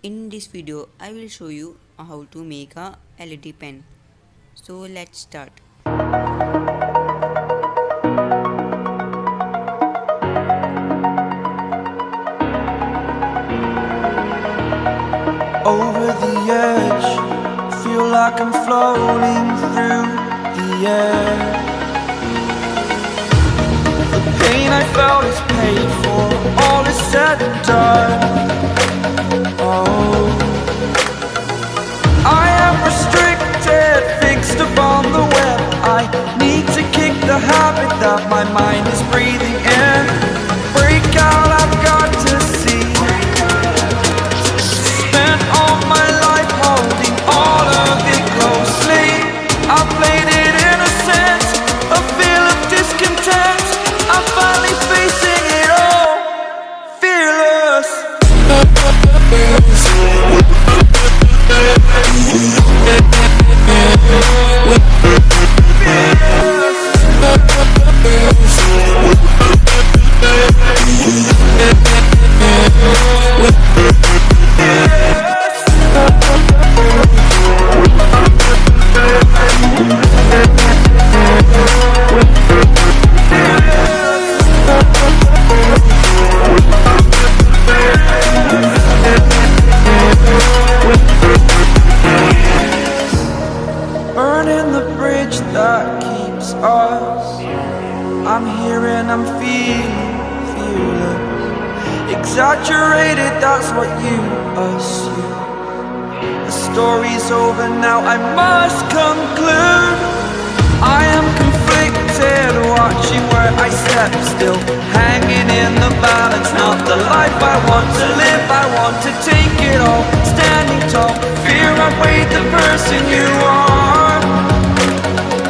In this video, I will show you how to make a LED pen. So let's start. Over the edge, feel like I'm floating through the air. The pain I felt is paid for, all is said and done. Oh, I am restricted, fixed upon the web. I need to kick the habit that my mind is breathing in. Break out, I've got to see. Spent all my life holding all of it closely. I played it innocent, a feel of discontent. I'm finally facing it all, fearless. Burning the bridge that keeps us. I'm here and I'm feeling fearless. Exaggerated, that's what you assume. The story's over now, I must conclude. I am conflicted, watching where I step still, hanging in the balance. Not the life I want to live, I want to take it all. Standing tall, fear outweighed the person you are.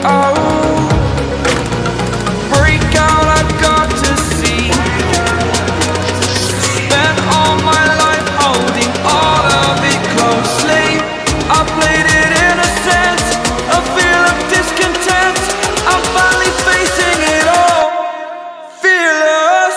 Oh, break out, I've got to see. Spent all my life holding all of it closely. I played it innocent, a feel of discontent. I'm finally facing it all, fearless.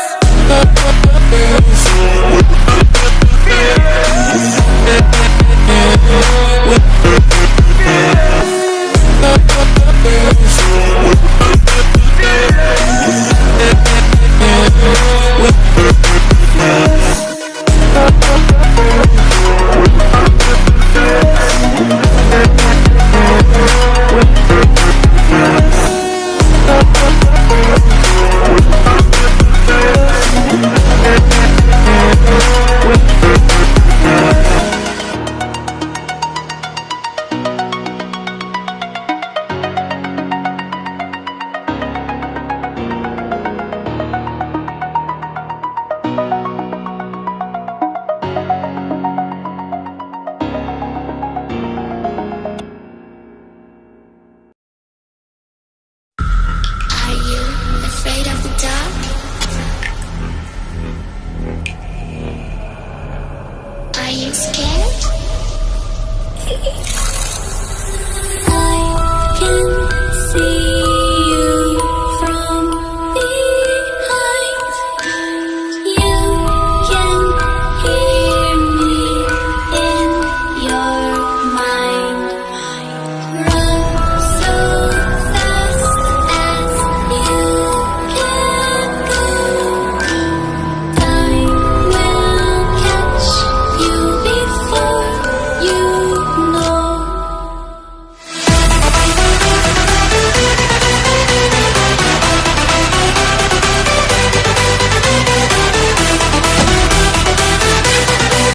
Are you afraid of the dark? Are you scared? I can see